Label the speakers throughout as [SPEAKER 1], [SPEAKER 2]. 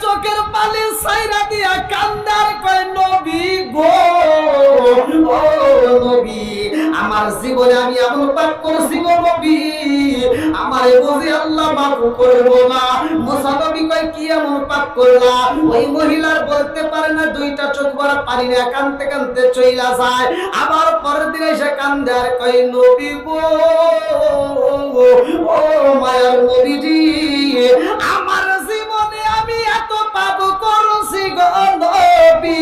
[SPEAKER 1] চোখের পানি ছাইরা দিয়া কান্দার কয় নবী গো, ও নবী আমার জীবনে আমি এমন পাপ করেছি গো নবী, আমারে বুঝি আল্লাহ মাফ করবো না। মুসা নবী কয় কি এমন পাপ করলা? ওই মহিলার বলতে পারে না, দুইটা চোখ ভরা পানি না, কানতে কানতে চইলা যায়। আবার পরের দিন এসে কান্দে আর কয় নবী গো, ও মায়ার নবীজি আমার জীবনে আমি এত পাপ করেছি গো নবী,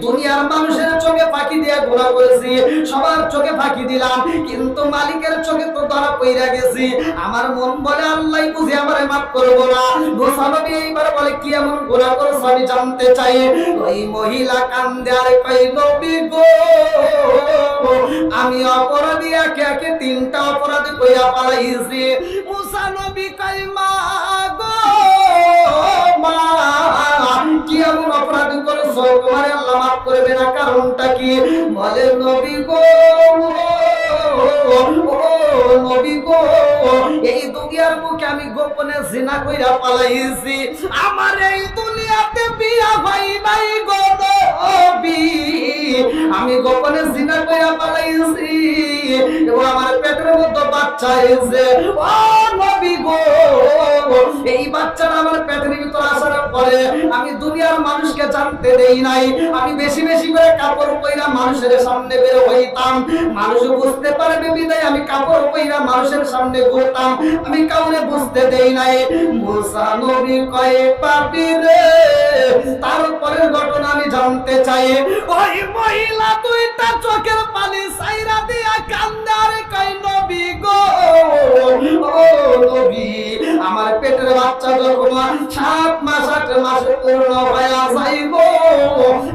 [SPEAKER 1] দুনিয়ার মানুষের চোখে ফাঁকি দিয়ে গুনাহ করেছি, সবার চোখে ফাঁকি দিলাম, কিন্তু মালিকের চোখে তো ধরা পইরা গেছি। আমার মন বলে আল্লাহ বুঝি আমারে মাফ করবো না। মুসা নবী এইবার বলে কি এমন গুনাহ করেছ আমি জানতে চাই। ওই মহিলা কান্দে আর কই নবী গো, আমি অপরাধী একে একে তিনটা অপরাধ কইরা পালাইছি। মুসা নবী কই মা গো, মা কি এমন অপরাধ করেছো তোমারে আল্লাহ মাফ করবে না, কারণটা কি? বলে নবী গো, ও নবী গো এই দুনিয়ার মুখে আমি গোপনে জিনা কইরা পালাইছি, আমার এই দুনিয়াতে বিয়া ভাই নাই গো নবী, আমি গোপনে জিনা কইরা পালাইছি এবং আমার পেটের মধ্যে বাচ্চা এসে, ও নবী গো এই বাচ্চাটা আমার পেটের ভিতর আসার পরে আমি দুনিয়ার মানুষকে জানতে দেই নাই, আমি বেশি বেশি করে কাপড় পইরা মানুষের সামনে বের হইতাম, মানুষ বুঝতে পারবে বিদায় আমি কাপড় পইরা মানুষের সামনে ঘুরতাম, আমি কাউরে বুঝতে দেই নাই। মুসা নবী কয়ে পাপী রে, তারপরের ঘটনা আমি জানতে চাই। ওই মহিলা দুইটা চোখের পানি ছাইরা দিয়া কান্দে আর কয় নবী গো, ও নবী আমার পেটের বাচ্চা যখন 7 মাস 8 মাস পূর্ণ হয়ে যায় গো,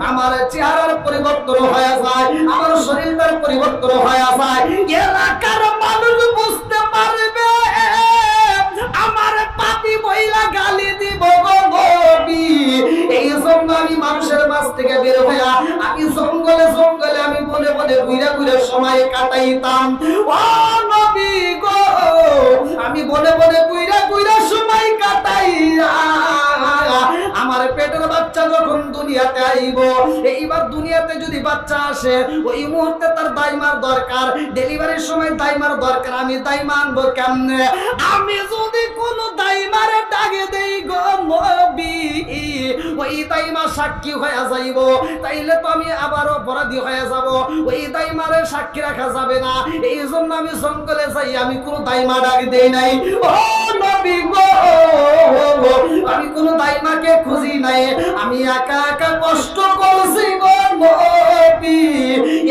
[SPEAKER 1] আমার চেহারার পরিবর্তন হয়ে যায়, আমার শরীরটার পরিবর্তন হয়ে যায়, এলাকার মানুষ বুঝতে পারবে আমার পাপী মহিলা গালি দিব গো নবী। এই জন্য আমি মানুষের মাঝ থেকে বের হইয়া আমি জঙ্গলে জঙ্গলে আমি বনে বনে ঘুরে ঘুরে সময় কাটাইতাম। ও নবী গো আমি বনে বনে ঘুরে ঘুরে সময় কাটাইয়া আমার পেটের বাচ্চা যখন দুনিয়াতে আইব, এইবার দুনিয়াতে যদি বাচ্চা আসে ওই মুহূর্তে তার দাইমার দরকার, ডেলিভারির সময় দাইমার দরকার, আমি দাইমা আনবো কেমনে? আমি যদি কোন দাইমারে ডাকে দেই গো নবী, ওই দাইমা সাক্ষী হয়ে যাইব, তাইলে তো আমি আবার অপরাধী হয়ে যাব, ওই দাইমারে সাক্ষী রাখা যাবে না, এই জন্য আমি জঙ্গলে যাই, আমি কোন দাইমা ডাক দেই নাই। ও নবী গো আমি কোন দাইমাকে খুঁজি নাই, আমি একা একা কষ্ট করছি গো নবী।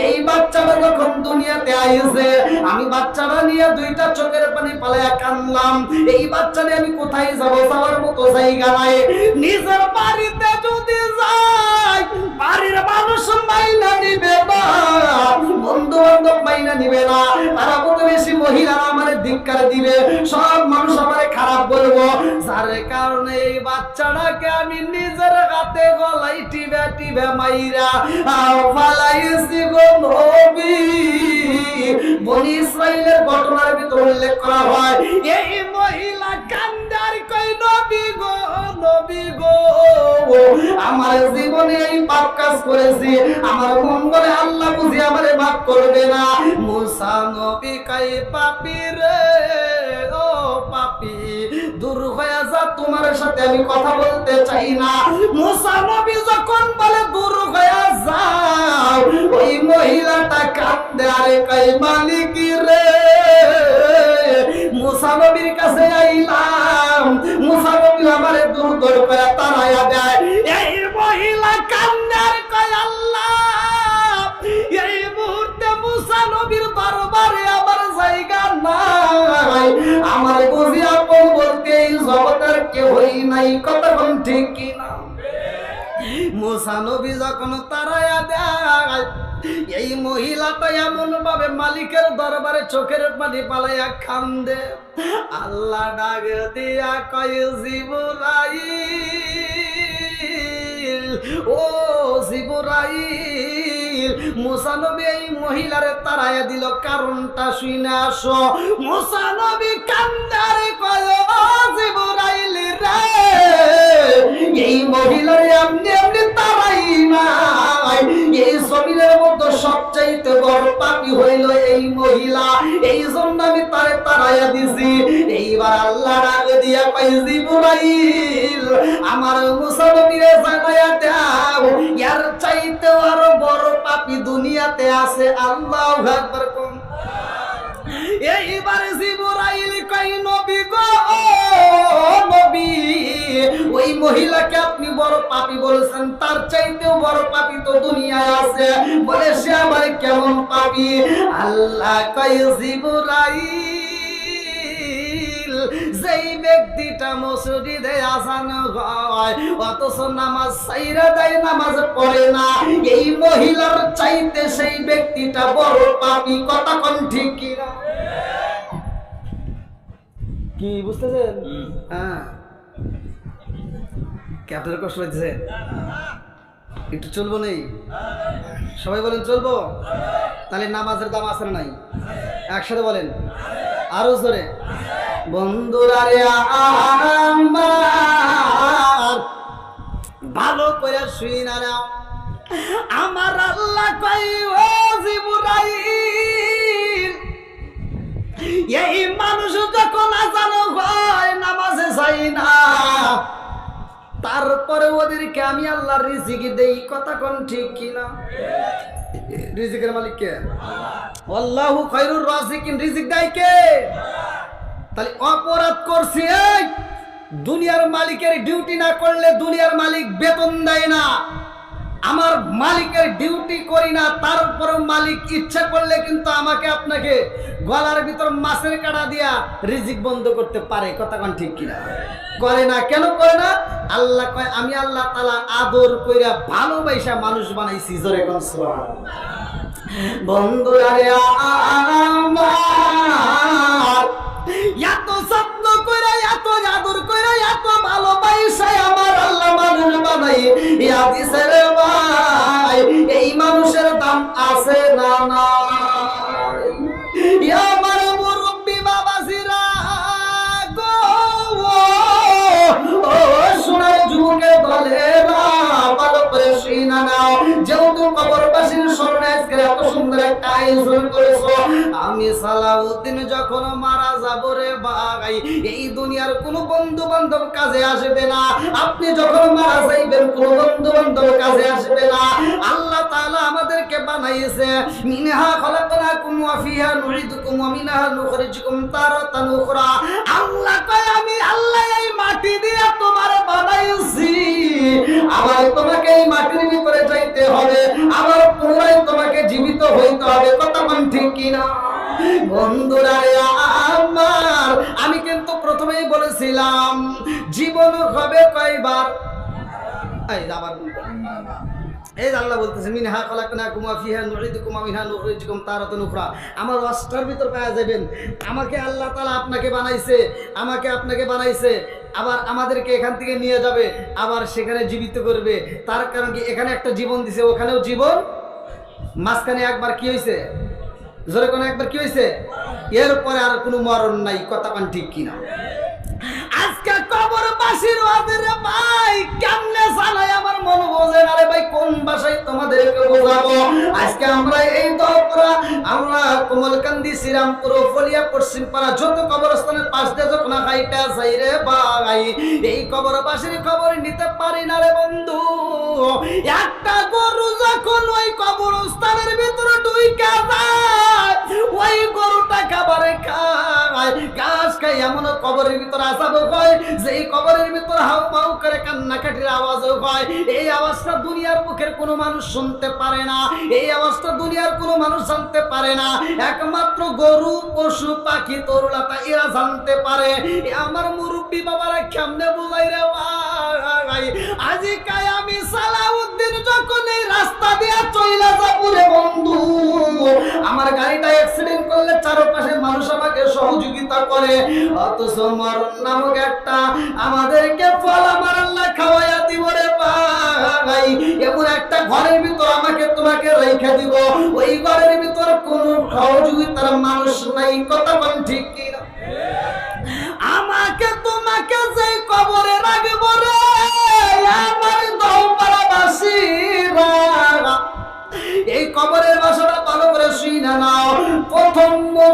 [SPEAKER 1] এই বাচ্চাটা যখন দুনিয়াতে আইছে আমি বাচ্চাটা নিয়ে দুইটা চোখের পানি পালায়া কানলাম, এই বাচ্চা নিয়ে আমি কোথায় যাব, যাওয়ার মতো জায়গা নাই, নিজের বাড়িতে যদি যাই বাড়ির মানুষ মাইনা নিবে না, বন্ধু বান্ধব মাইনা নিবে না, তারা প্রতিবেশী মহিলারা আমার ধিক্কার দিবে, সব মানুষ আমারে খারাপ বলবো, যার কারণে এই বাচ্চাটাকে আমি নিজের হাতে গলায় টিবে টিবে মাইরা ফালাইছি গো নবী। বনি ইসরাইলের ঘটনার ভিতর উল্লেখ করা হয় এই মহিলা কান্দার কই নবী গো, নবী গো আমার জীবনে এই পাপ কাজ করেছি, আমার মন বলে আল্লাহ বুঝি আমারে মাফ করবে না। মুসা নবী কই পাপী রে, ও পাপী দূর হয়ে যা, তোমার সাথে আমি কথা বলতে চাই না। মুসা নবী যখন বলে দূর হয়ে যাও, ওই মহিলাটা কান্দে আরে কই মালিক রে, মুসা নবীর কাছে আইলাম, মুসা নবী আমারে দূর দূর করে তাড়াইয়া দেয়। এই মহিলা কান্দে আর কই আল্লাহ, এই মুহূর্তে মুসা নবীর দরবারে আমার জায়গা নাই, আমার বুঝি আপন বলতে এই জগতের কেউই নাই, কথা কোন ঠিক কি না? মুসা নবী যখন তাড়াইয়া দেয় এই মহিলাটা এমন ভাবে মালিকের দরবারে চোখের পানি পালাইয়া কান্দে, আল্লাহ ডাক দিয়া কয় জিবরাইল, ও জিবরাইল, মুসা নবী এই মহিলারে তাড়াইয়া দিল, কারণটা শুনে আসো। মুসা নবী কান্দারে কয় ও জিবরাইল রে, মহিলার এমনি এমনি তারাই নাই, এই জমিনের মধ্যে সবচাইতে বড় পাপী হইল এই মহিলা, এই জন্য আমি তারে তারাইয়া দিছি। এইবার আল্লাহ রাগ দিয়া কই জিবরাইল আমার মুসা নবীরে জানাইয়া দাও এর চাইতে আরো বড় পাপী দুনিয়াতে আছে। আল্লাহু আকবার কোন। এইবারে জিবরাইল কই নবী গো নবী, ওই মহিলাকে আপনি বড় পাপী বলেছেন, তার চাইতেও বড় পাপী তো দুনিয়ায় আছে। বলে সে আবার কেমন পাপী? আল্লাহ কই জিবরাইল যেই ব্যক্তিটা মসজিদে আযান হয় অথচ নামাজ ছাইরা দেয়, নামাজ পড়ে না, এই মহিলার চাইতে সেই ব্যক্তিটা বড় পাপী। কথা কোন ঠিক কিনা? কি বুঝতেছেন? হ্যাঁ, আপনার কষ্ট হচ্ছে? একটু চলবো নেই? সবাই বলেন চলবো। তাহলে নামাজের দাম আছে না নাই? একসাথে বলেন আরো জোরে। বন্ধুরা রে আমার ভালো করে শুই না নাও, আমার আল্লাহ কই ও জিবরাইল এই মানুষ যখন আযান হয় নামাজে যায় না, তারপরে ওদেরকে আমি আল্লাহ রিজিক দেই। কথা কোন ঠিক কিনা? রিজিকের মালিক কে? আল্লাহু খায়রুর রাজিকিন। রিজিক দেয় কে? তাহলে অপরাধ করছি, এই দুনিয়ার মালিকের ডিউটি না করলে দুনিয়ার মালিক বেতন দেয় না। আমার মালিকের ডিউটি করি না, তারপরেও মালিক ইচ্ছা করলে কিন্তু আমাকে আপনাকে গলার ভিতর মাছের কাঁটা দিয়া রিজিক বন্ধ করতে পারে। কথা কোন ঠিক কিনা? করে না। কেন করে না? আল্লাহ কয় আমি আল্লাহ তাআলা আদর কইরা ভালোবাসা মানুষ বানাইছি। জোরে কোন সুবহানাল্লাহ। বন্ধুরা রে আমার এত যত্ন কইরা এত আদর কইরা এত ভালোবাসা আমার আল্লাহ মানুষ বানাই, হাদিসের ভাই এই মানুষের দাম আছে না নাই? আমার মুরব্বি বাবাজিরা গো ও সোনার যুগে বলে না ভালো করে শুনা নাও। যেহেতু কবরবাসীর স্মরণে আজকে এত সুন্দর একটা আয়োজন করেছো, আমি সালাউদ্দিন যখন মারা যাব রে ভাই এই দুনিয়ার কোনো বন্ধু বান্ধব কাজে আসবে না। আপনি যখন মারা যাইবেন কোনো বন্ধু বান্ধব কাজে আসবে না। আল্লাহ তাআলা আমাদেরকে বানাইছে মিনহা খলাকনাকুম ওয়া ফিহা নুঈদুকুম ওয়া মিনহা নুখরিজুকুম তারাতান উখরা। আল্লাহ কয় আমি আল্লাহ এই মাটি দিয়ে তোমারে বানাইছি, আবার তোমাকে এই মাটির ভিতরে যাইতে হবে, আবার পুনরায় তোমাকে জীবিত হইতে হবে। কথা কোন ঠিক কিনা? বন্ধুরা আমার আমি কিন্তু প্রথমেই বলেছিলাম জীবন হবে কয়বার? এই আবার এই আল্লাহ বলতেছে মিনহা খলাকনাকুম ওয়া ফিহা নুঈদুকুম ওয়া মিনহা নুখরিজুকুম তারাতান উখরা। আমার ওয়াজটার ভিতর পাওয়া যাবেন আমাকে আল্লাহ তাআলা আপনাকে বানাইছে, আমাকে আপনাকে বানাইছে, আবার আমাদেরকে এখান থেকে নিয়ে যাবে, আবার সেখানে জীবিত করবে। তার কারণ কি এখানে একটা জীবন দিছে, ওখানেও জীবন। মাঝখানে একবার কি হয়েছে? জোরে কোন একবার কি হয়েছে? এরপরে আর কোনো মরণ নাই। কথা কোন ঠিক কিনা? আজকে কবরবাসীর ওয়াজের ভাই কেমনে জানাই আমার মন বোঝে না রে ভাই, কোন ভাষায় তোমাদেরকে বোঝাবো? আজকে আমরা এই দোতরা আমরা কমলকান্দি শ্রীরামপুর ফলিয়া পশ্চিমপাড়া যত কবরস্থানের পাশ দিয়ে যখন হাইটা যাই রে ভাই এই কবরবাসীর খবর নিতে পারি না রে বন্ধু। একটা গরু যখন ওই কবরস্থানের ভিতরে ঢুইকা যায় ওই গরুটা খাবারে খায় ঘাস খায়, এমন কবরের ভিতরে আসাবো হয় যে এই কবরের ভিতরে হাউ মাউ করে কান্নাকাটির আওয়াজও হয়। এই আওয়াজটা দুনিয়ার মুখের কোনো মানুষ শুনতে পারে না, এই আওয়াজটা দুনিয়ার কোনো মানুষ জানতে পারে না, একমাত্র গরু পশু পাখি তরুলতা এরা জানতে পারে। আমার মুরব্বী বাবারা কেমনে বুঝাই রে ভাই? আজি কাই আমি সালাউদ্দিন যখন এই রাস্তা দিয়ে চইলা যাবো রে বন্ধু, আমার গাড়িটা অ্যাক্সিডেন্ট করলে চারপাশের মানুষ আমাকে সহযোগিতা করে, অথচ মরণ নামক একটা আমাদেরকে ফল আমার আল্লাহ খাওয়াইয়া দিব রে ভাই। এমন একটা ঘরের ভিতর আমাকে তোমাকে রেখে দিব, ওই ঘরের ভিতর কোনো সহযোগিতার মানুষ নাই। কথা বল ঠিক কিনা? আমাকে তোমাকে যে কবরে রাখবো রে আমার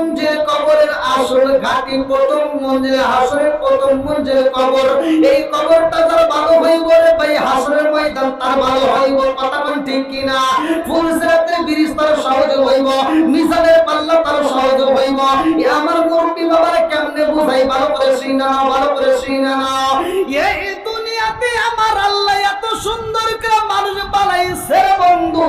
[SPEAKER 1] মঞ্জিল কবরের আসল ঘাটি, প্রথম মঞ্জিল হাসরের প্রথম মঞ্জিল কবর। এই কবরটা যার ভালো হইব রে ভাই, হাসরের ময়দান তার ভালো হইব। কথা কোন ঠিক কিনা? ফুলসিরাতে ব্রিজ তার সহজ হইব, মিজানের পাল্লা তার সহজ হইব। আমার মুরব্বি বাবারা কেমনে বুঝাই, ভালো করে শুনা নাও, ভালো করে শুনা নাও। এই দুনিয়াতে আমার আল্লাহ এত সুন্দর করে মানুষ বানাইছে বন্ধু,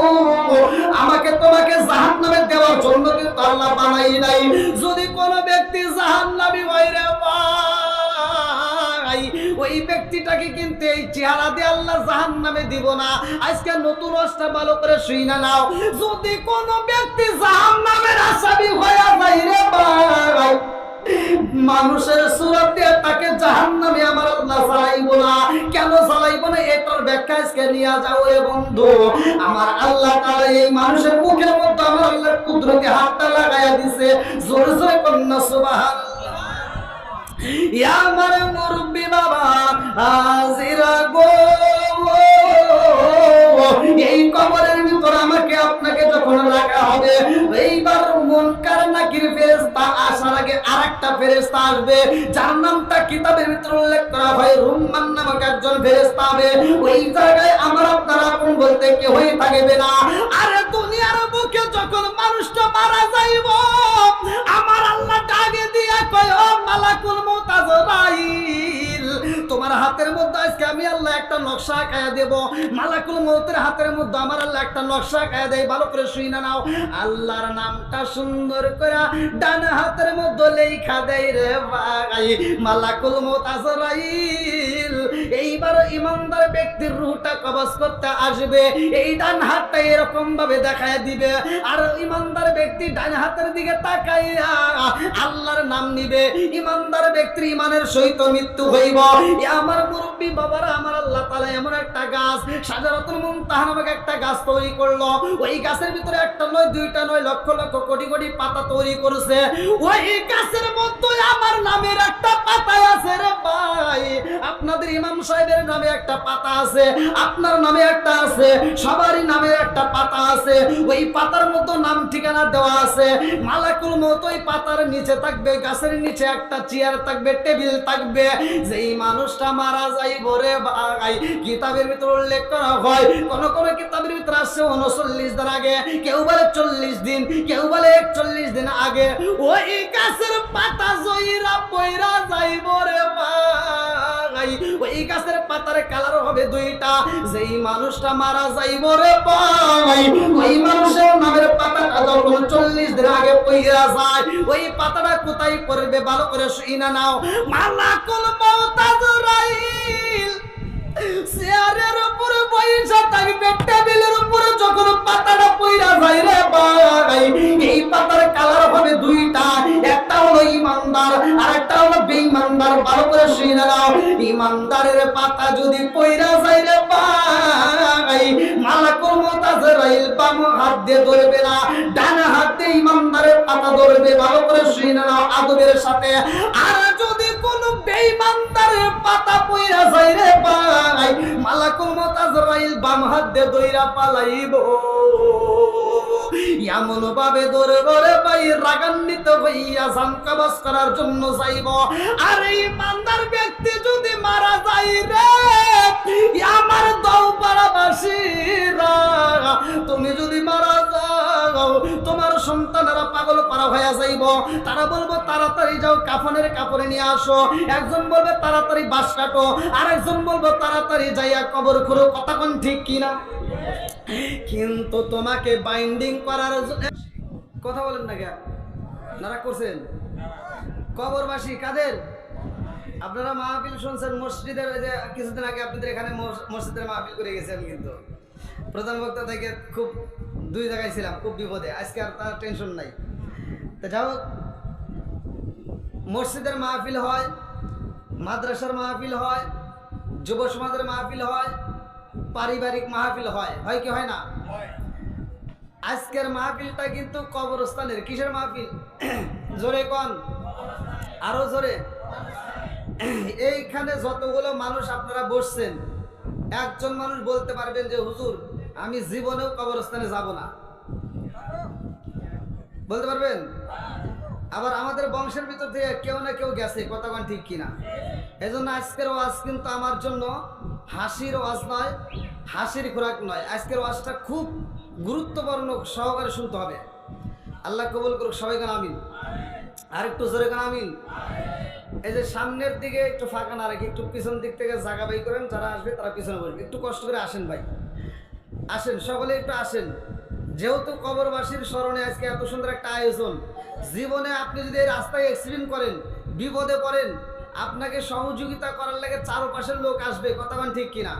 [SPEAKER 1] আমাকে তোমাকে জাহান্নামে দেওয়ার জন্য কিন্তু আল্লাহ বানাই নাই। যদি কোন ব্যক্তি জাহান্নামী হয় রে ভাই, ওই ব্যক্তিটাকে কিন্তু এই চেহারা দিয়ে আল্লাহ জাহান্নামে দিব না। আজকে নতুন অবস্থা ভালো করে শুনা নাও, যদি কোন ব্যক্তি জাহান্নামের আসামি হয়ে যায় রে ভাই, মানুষের সুরত দিয়ে তাকে জাহান্নামে আমার আল্লাহ চালাইবো না। কেন চালাইবো না এটার ব্যাখ্যা আজকে নিয়ে যাও রে বন্ধু। আমার আল্লাহ তাআলা এই মানুষের মুখের মধ্যে আমার আল্লাহর কুদরতি হাতটা লাগায়া দিছে। জোরে জোরে কন্যা সুবহানাল্লাহ। ইয়া আমার মুরব্বি বাবা হাজিরা গো, এই কবরের ভিতর আমাকে আপনাকে যখন রাখা হবে, এইবার মুনকার নাকির ফেরেশতা আসার আগে আরেকটা ফেরেশতা আসবে, যার নামটা কিতাবের ভিতর উল্লেখ করা হয় রুম্মান নামক একজন ফেরেশতা হবে। ওই জায়গায় আমার আপনার আপন বলতে কেউই থাকবে না। আরে দুনিয়ার বুকে যখন মানুষটা মারা যাইব, আমার আল্লাহ ডাকে দিয়া কয়, ও মালাকুল মউত আজরাইল, তোমার হাতের মধ্যে আজকে আমি আল্লাহ একটা নকশা আঁকায়া দেব। মালাকুল মউতের হাতের মধ্যে আমার আল্লাহ একটা নকশা আঁকায়া দেয়। ভালো করে শুইনা নাও, আল্লাহর নামটা সুন্দর করে ডান হাতের মধ্যে লেখা দেয় রে ভাই, মালাকুল মউত আজরাইল। এইবার ইমানদার ব্যক্তির রূহটা কবজ করতে আসবে, এই ডান হাতটা এরকম ভাবে দেখায় দিবে, আর ইমানদার ব্যক্তি ডান হাতের দিকে তাকাইয়া আল্লাহর নাম নিবে। ইমানদার ব্যক্তির ইমানের সহিত মৃত্যু হইব। আমার মুরব্বি বাবারা, আমার আল্লাহ তাআলা এমন একটা গাছ, শাজারাতুল মুনতাহা নামক একটা গাছ তৈরি করলো। ওই গাছের ভিতরে একটা নয়, দুইটা নয়, লক্ষ লক্ষ কোটি কোটি পাতা তৈরি করেছে। ওই গাছের মধ্যে আমার নামের একটা পাতা আছে রে ভাই। আপনাদের ইমাম সাহেবের নামে একটা পাতা আছে, আপনার নামে একটা আছে, সবারই নামে একটা পাতা আছে। ওই পাতার মধ্যে নাম ঠিকানা দেওয়া আছে। মালাকুল মউত ওই পাতার নিচে থাকবে, গাছের নিচে একটা চেয়ার থাকবে, টেবিল থাকবে। যেই মানুষটা মারা যাইব রে ভাই, কিতাবের ভিতর উল্লেখ করা হয়, কোন কোন কিতাবের ভিতর আছে 39 দিন আগে, কেউ বলে 40 দিন, কেউ বলে 41 দিন আগে ওই গাছের পাতা জইরা পয়রা যাইব রে ভাই। ওই গাছের পাতার কালার হবে দুইটা। যেই মানুষটা মারা যাইব রে ভাই, ওই মানুষের নামের পাতাটা যখন 40 দিন আগে পয়রা যায়, ওই পাতাটা কোথায় পড়বে ভালো করে শুইনা নাও। মালাকুল মউত আজরাইল চেয়ারের উপরে বইসা থাকবে, টেবিলের উপরে যখন পাতাটা পয়রা যায় রে ভাই, এই পাতার কালার হবে দুইটা, একটা হলো ইমানদার আর একটা হলো বেঈমানদার। ভালো করে শুনে নাও, ইমানদারের পাতা যদি পয়রা যায় রে ভাই, মালাকুল মউত আজরাইল বাম হাত দিয়ে ধরবে না, ডান হাত দিয়ে ইমানদারের পাতা ধরবে। ভালো করে শুনে নাও আদবের সাথে। আর যদি কোন বেঈমানদারের পাতা পয়রা যায় রে ভাই, মালাকুল মউত আজরাইল বাম হাত দিয়ে দইরা পালাইব। এমন ভাবে ধরবে রে ভাই, রাগান্বিত হইয়া জান কবজ করার জন্য যাইব। আর এই ইমানদার ব্যক্তি যদি মারা যায় রে, আমার দৌপাড়াবাসীরা, তুমি যদি মারা যাও, তোমার সন্তানেরা পাগল পারা হয়ে যাইব। তারা বলবো তাড়াতাড়ি যাও কাফনের কাপড়ে নিয়ে আসো, একজন বলবে তাড়াতাড়ি বাঁশ কাটো, আর একজন বলবো তাড়াতাড়ি যাইয়া কবর খুঁড়ো। কথা কোন ঠিক কিনা? কিন্তু তোমাকে বাইন্ডিং করার জন্য কথা বলেন না কেন? নারাক করছেন কবরবাসী কাদের? আপনারা মাহফিল শুনছেন মসজিদের, যে কিছুদিন আগে আপনাদের এখানে মসজিদের মাহফিল করে গেছেন, কিন্তু প্রধান বক্তা থেকে খুব 2 জায়গায় ছিলাম, খুব বিপদে। আজকে আর তার টেনশন নাই। তো যাও, মসজিদের মাহফিল হয়, মাদ্রাসার মাহফিল হয়, যুব সমাজের মাহফিল হয়, পারিবারিক মাহফিল হয়, হয় কি হয় না? আজকের মাহফিলটা কিন্তু কবরস্থানের। কিসের মাহফিল? জোরে কোন, আরো জোরে। এইখানে যতগুলো মানুষ আপনারা বসছেন, একজন মানুষ বলতে পারবেন যে হুজুর আমি জীবনেও কবরস্থানে যাব না? বলতে পারবেন? আবার আমাদের বংশের ভিতর থেকে কেউ না কেউ গেছে, কথা কোন ঠিক কিনা? এজন্য আজকের ওয়াজ কিন্তু আমার জন্য হাসির ওয়াজ নয়, হাসির খোরাক নয়। আজকের ওয়াজটা খুব গুরুত্বপূর্ণ সহকারে শুনতে হবে। আল্লাহ কবুল করুক, সবাই গান আমিন। আর একটু জোরে গান আমিন। এই যে সামনের দিকে একটু ফাঁকা না রেখে একটু পিছন দিক থেকে জায়গা বাই করেন, যারা আসবে তারা পিছনে বসবে। একটু কষ্ট করে আসেন ভাই, আসেন সকলে একটু আসেন। যেহেতু কবরবাসীর স্মরণে আজকে এত সুন্দর একটা আয়োজন, জীবনে আপনি যদি এই রাস্তায় অ্যাক্সিডেন্ট করেন, বিপদে পড়েন, আপনাকে সহযোগিতা করার লাগে চারপাশের লোক আসবে, কথা বলেন ঠিক কিনা?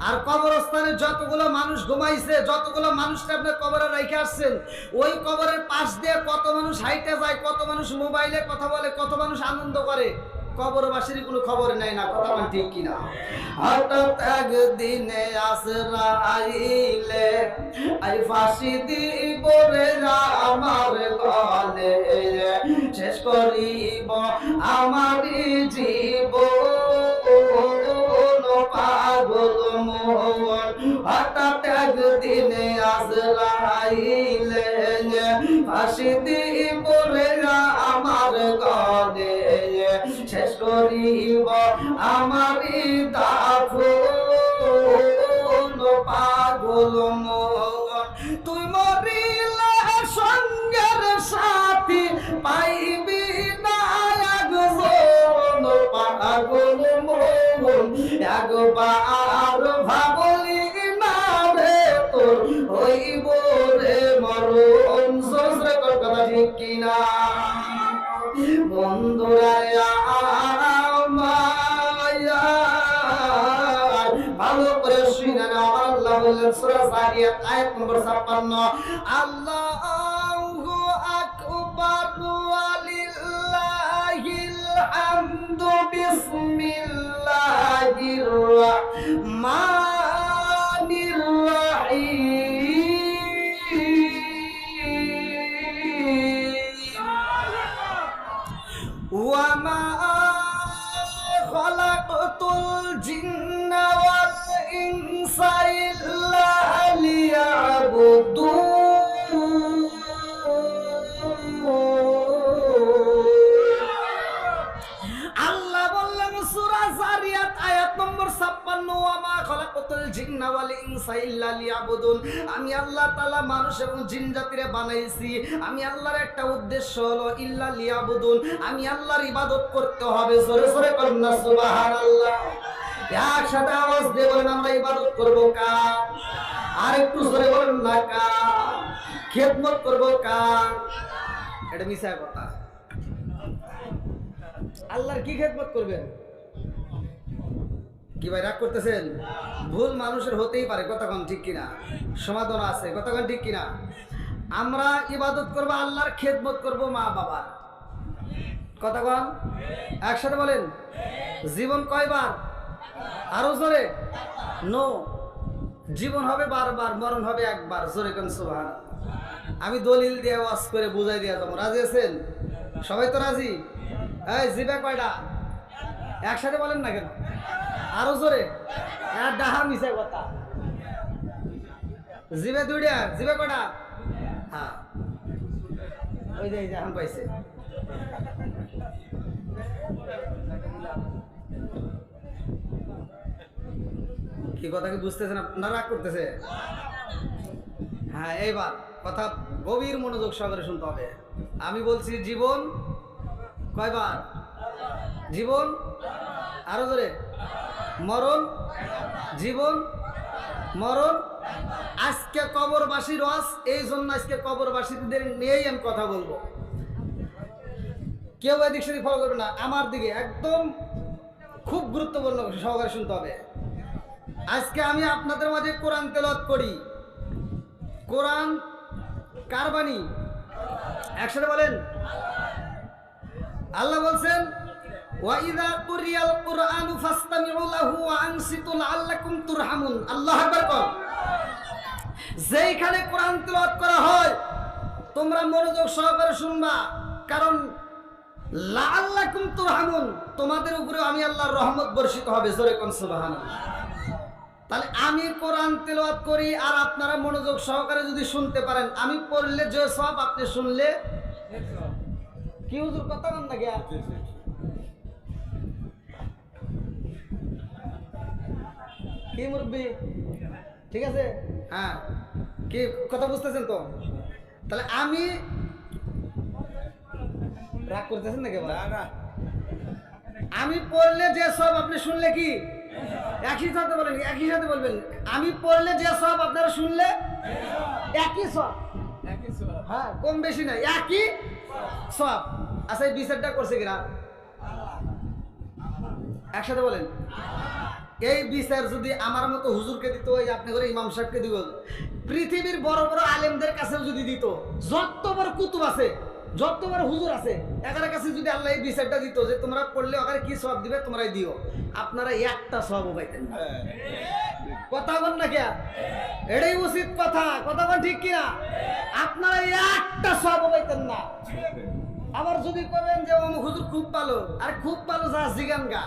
[SPEAKER 1] আর কবরস্থানে যতগুলো মানুষ ঘুমাইছে, যতগুলো মানুষকে আপনি কবরে রেখে আসছেন, ওই কবরের পাশ দিয়ে কত মানুষ হাইটে যায়, কত মানুষ মোবাইলে কথা বলে, কত মানুষ আনন্দ করে, কবরবাসীর কোনো খবর নেয় না, কথা বলেন ঠিক কিনা? হঠাৎ একদিনে আসরাইলে আই ফাঁসি দিব রে আমার গলে, শেষ করিব আমার জীবন পাগল মন। হঠাৎ একদিনে আসরাইলে ফাঁসি দিব রে আমার গলে, শেষ করিব আমার দাফন পাগল মন। তুই মরিলে সঙ্গের সাথী পাইবি না একজন পাগল মন। একবার ভাবলি না রে তোর হইব রে মরণ। সহস্রে কথা ঠিক কিনা? বন্ধুরা ভালো করে শুনে নাও, আল্লাহ বললেন সূরা যারিয়াত আয়াত নম্বর 56, আল্লাহু আকবার ওয়ালিল্লাহিল হামদু বিসমিল্লাহির রাহমানির রাহিম। ওয়া মা খালাকতুল জিন্না ওয়াল ইনসা ইল্লা লিয়াবুদুন। আল্লাহ বললেন সূরা যারিয়াত আয়াত নম্বর 56, ওয়া মা খালাকতুল জিন্না ওয়াল ইনসা ইল্লা লিয়াবুদুন। আমি আল্লাহ তাআলা মানুষ এবং জিন জাতিরে বানাইছি, আমি আল্লাহর একটা উদ্দেশ্য হলো ইল্লা লিয়াবুদুন, আমি আল্লাহর ইবাদত করতে হবে। জোরে জোরে বলেন না সুবহানাল্লাহ। একসাথে আওয়াজ দিয়ে বলেন আমরা ইবাদত করব কার? আর একটু জোরে বলেন না কার? খেদমত করব কার? এটা মিছা কথা। আল্লাহর কি খেদমত করবেন? কি ভাই রাগ করতেছেন? ভুল মানুষের হতেই পারে, কতক্ষণ ঠিক কিনা? সমাধান আছে, কতক্ষণ ঠিক কিনা? আমরা ইবাদত করব আল্লাহর, খেদমত করব মা বাবার, কতক্ষণ? একসাথে বলেন। জীবন কয়বার? আরো জোরে। নো, জীবন হবে বারবার, মরণ হবে একবার। জোরে কোন সুবহানাল্লাহ। আমি দলিল দিয়ে ওয়াজ করে বুঝাই দিয়া যাবো, রাজি আছেন? সবাই তো রাজি? এই জিবা কয়টা? একসাথে বলেন না কেন? আরো জোরে। ডাহা মিছা কথা। জিবে দুইটা, জিবে কয়টা? হ্যাঁ, ওই যে এখন পাইছে। কি কথা কি বুঝতেছেন আপনারা? রাগ করতেছে? হ্যাঁ, এইবার কথা গভীর মনোযোগ সহকারে শুনতে হবে। আমি বলছি জীবন কয়বার? জীবন আরো জোরে। মরণ, জীবন, মরণ। আজকে কবরবাসীর ওয়াজ, এই জন্য আজকে কবরবাসীদের নিয়েই আমি কথা বলবো। কেউ এদিক সেদিক ফলো করবে না, আমার দিকে একদম খুব গুরুত্বপূর্ণ সহকারে শুনতে হবে। আজকে আমি আপনাদের মাঝে কোরআন তেলাওয়াত করি। কোরআন কার বাণী? একসাথে বলেন। আল্লাহ বলছেন ওয়াইদা কুরিয়াল কুরআনু ফাসতামিউ লাহু ওয়া আনসিতু লাআল্লাকুম তুরহামুন। আল্লাহু আকবার কর। যেইখানে কোরআন তেলাওয়াত করা হয় তোমরা মনোযোগ সহকারে শুনবা, কারণ লাআল্লাকুম তুরহামুন, তোমাদের উপরে আমি আল্লাহর রহমত বর্ষিত হবে। জোরে কোন সুবহানাল্লাহ। তাহলে আমি কোরআন তেলাওয়াত করি আর আপনারা মনোযোগ সহকারে যদি শুনতে পারেন, আমি পড়লে যে সওয়াব, আপনি শুনলে কি হুজুর কথা বল না গিয়া কি মুরব্বি ঠিক আছে হ্যাঁ কি কথা বুঝতেছেন তো তাহলে আমি রাগ করতেছেন নাকি না আমি পড়লে যে সব আপনি শুনলে কি একই সাথে বলেন একই সাথে বলবেন আমি পড়লে যে সব আপনারা শুনলে একই সব হ্যাঁ কম বেশি না একই সব আচ্ছা এই বিচারটা করছে কিনা একসাথে বলেন এই বিচার যদি আমার মতো হুজুরকে দিত ওই আপনি করে ইমাম সাহেবকে দিব পৃথিবীর বড় বড় আলেমদের কাছেও যদি দিত যত বড় কুতুব আছে যত বড় হুজুর আছে একার কাছে যদি আল্লাহ এই বিচারটা দিত যে তোমরা পড়লে ওখানে কি সওয়াব দিবে তোমরাই দিও আপনারা একটা সওয়াবও পাইতেন না কথা বল না কে এটাই উচিত কথা কথা বল ঠিক কিনা আপনারা একটা সওয়াবও পাইতেন না আবার যদি করেন যে অমুক হুজুর খুব ভালো আর খুব ভালো যা জিগান গা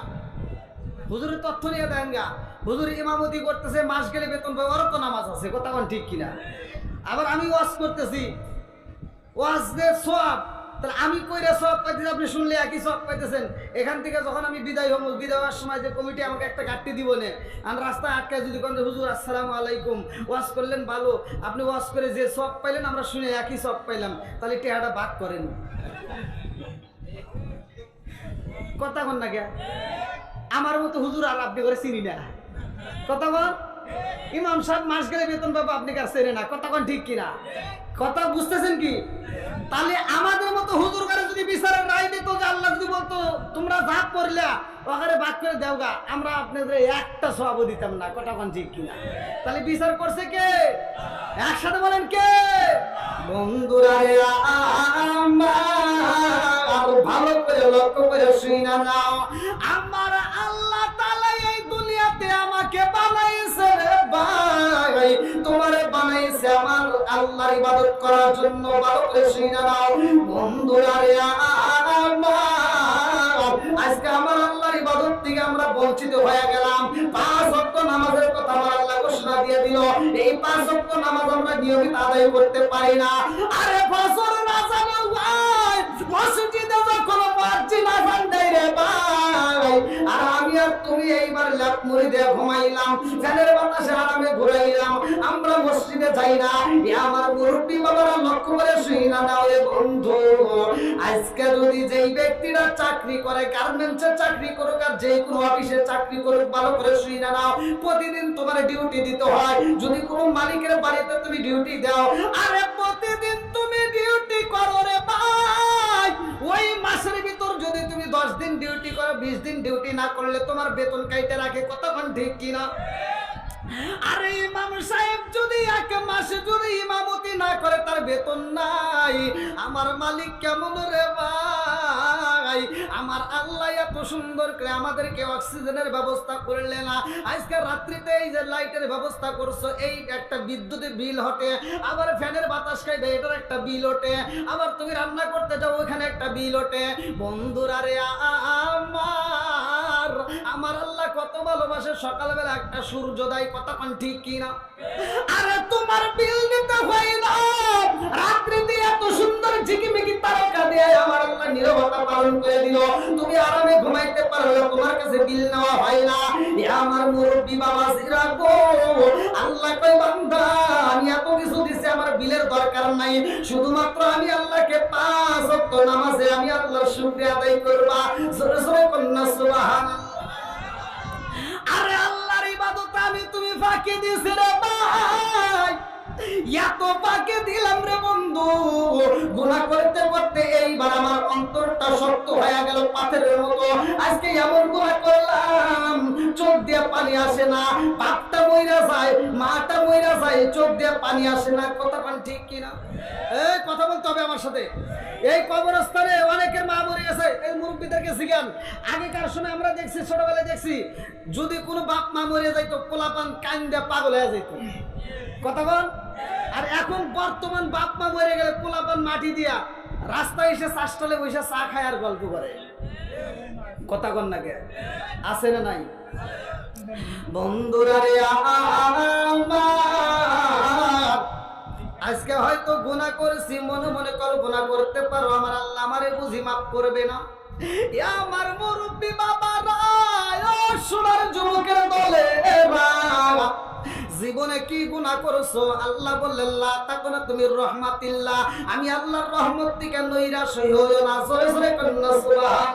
[SPEAKER 1] হুজুরের তথ্য নিয়ে দেন গা হুজুর ইমামতি করতেছে মাস গেলে বেতন পাবে ওরও তো নামাজ আছে কথা বল ঠিক কিনা আবার আমি ওয়াজ করতেছি ওয়াজের সওয়াব তাহলে আমি কইরা সওয়াব পাইতেছি আপনি শুনলে একই সওয়াব পাইতেছেন এখান থেকে যখন আমি বিদায় হব বিদায় হওয়ার সময় যে কমিটি আমাকে একটা কাটতে দিব না আর রাস্তায় আটকায় যদি কোন হুজুর আসসালামু আলাইকুম ওয়াজ করলেন ভালো আপনি ওয়াজ করে যে সওয়াব পাইলেন আমরা শুনে একই সওয়াব পাইলাম তাহলে টেহাটা ভাগ করেন কথা বল না কে আমার মতো হুজুর আর আপনি করে চিনি না কথা বল ইমাম সাহেব মাস গেলে বেতন পাবো আপনি কাছে চেনে না কথা কোন ঠিক কিনা কথা বুঝতেছেন কি তাহলে আমাদের মতো হুজুর করে যদি বিচারের রায় দিত যে আল্লাহ যদি বলতো তোমরা যা করলে ওখানে ভাগ করে দেওগা আমরা আপনাদের একটা সওয়াব দিতাম না কথা কোন ঠিক কিনা তাহলে বিচার করছে কে একসাথে বলেন কে বন্ধুরা আমার ভালো করে লক্ষ্য করে শুনা নাও আমার আল্লাহ তাআলা এই দুনিয়াতে আমাকে বানাইছে রে ভাই তোমারে বানাইছে আমার আল্লাহর ইবাদত করার জন্য ভালো করে শুনা নাও বন্ধুরা আজকে আমার আল্লাহর ইবাদত থেকে আমরা বঞ্চিত হয়ে গেলাম 5 ওয়াক্ত নামাজের কথা আমার আল্লাহ ঘোষণা দিয়ে দিল এই 5 ওয়াক্ত নামাজ আমরা নিয়মিত আদায় করতে পারি না আরে ফজর নামাজ ভাই মসজিদে যখন মুয়াজ্জিন আযান দেয় রে ভাই আর আমি আর তুমি এইবার লাত মুড়ি দিয়ে ঘুমাইলাম ফ্যানের বাতাসে আরামে ঘুরাইলাম আমরা মসজিদে যাই না এ আমার মুরব্বি বাবারা লক্ষ্য করে শুইনা নাও রে বন্ধু আজকে যদি যেই ব্যক্তিরা চাকরি করে গার্মেন্টসে চাকরি করুক আর যে কোনো অফিসে চাকরি করুক ভালো করে শুইনা নাও প্রতিদিন তোমার ডিউটি দিতে হয় যদি কোনো মালিকের বাড়িতে তুমি ডিউটি দাও আরে প্রতিদিন তুমি ডিউটি করো রে ভাই ওই মাসের ভিতর যদি তুমি 10 দিন ডিউটি করো 20 দিন ডিউটি না করলে তোমার বেতন কাইতে রাখে কতক্ষণ ঠিক কিনা আরে ইমাম সাহেব যদি এক মাসে যদি ইমামতি না করে তার বেতন নাই আমার মালিক কেমন রে ভাই আমার আল্লাহ এত সুন্দর করে আমাদেরকে অক্সিজেনের ব্যবস্থা করলে না আজকে রাত্রিতে এই যে লাইটের ব্যবস্থা করছো এই একটা বিদ্যুতের বিল ওঠে আবার ফ্যানের বাতাস খাইবে এটার একটা বিল ওঠে আবার তুমি রান্না করতে যাও ওখানে একটা বিল ওঠে বন্ধুরা রে আমার আল্লাহ কত ভালোবাসে সকালবেলা একটা সূর্যোদয় কতক্ষণ ঠিক কিনা আরে তোমার বিল দিতে হয় না রাত্রিতে এত সুন্দর ঝিকিমিকি তারকা দিয়ে আমার আল্লাহ নীরবতা পালন করে দিল তুমি আরামে ঘুমাইতে পারলে তোমার কাছে বিল নেওয়া হয় না এ আমার মুরব্বি বাবা জিরা গো আল্লাহ কয় বান্দা আমি এত কিছু দিছি আমার বিলের দরকার নাই শুধুমাত্র আমি আল্লাহকে 5 ওয়াক্ত নামাজে আমি আল্লাহর শুকরিয়া আদায় করবা জোরে জোরে কন্না সুবহানাল্লাহ আরে আল্লাহর ইবাদত আমি তুমি ফাঁকি দিছি রে ভাই এত ফাঁকি দিলাম রে বন্ধু গুনাহ করতে করতে এইবার আমার অন্তরটা শক্ত হয়ে গেল পাথরের মতো আজকে এমন গুনাহ করলাম চোখ দিয়ে পানি আসে না বাপটা মইরা যায় মাটা মইরা যায় চোখ দিয়ে পানি আসে না কতক্ষণ ঠিক কিনা এই কথা বলতে হবে আমার সাথে এই কবরস্থানে অনেকের মা মরে গেছে এই মুরব্বিদেরকে জিজ্ঞান আগেকার সময় আমরা দেখছি ছোটবেলায় দেখছি যদি কোনো বাপ মা মরে যাইতো পোলাপান কান্দে পাগল হয়ে যেত কথা বল আর এখন বর্তমান বাপ মা মরে গেলে পোলাপান মাটি দিয়া রাস্তায় এসে চাষটালে বসে চা খায় আর গল্প করে কথা কন না কে আছে না নাই বন্ধুরা রে আজকে হয়তো গুনাহ করেছি, মনে মনে কল্পনা করতে পারো আমার আল্লাহ আমারে বুঝি মাফ করবে না। আমার মুরব্বী বাবারা, ও সোনার যুবকের দলে বাবা, জীবনে কি গুনাহ করছো? আল্লাহ বললেন লা তাকুনা তুমি রহমাতিল্লাহ, আমি আল্লাহর রহমত থেকে নৈরাশ হইও না। জোরে জোরে কন্যা সুবহান।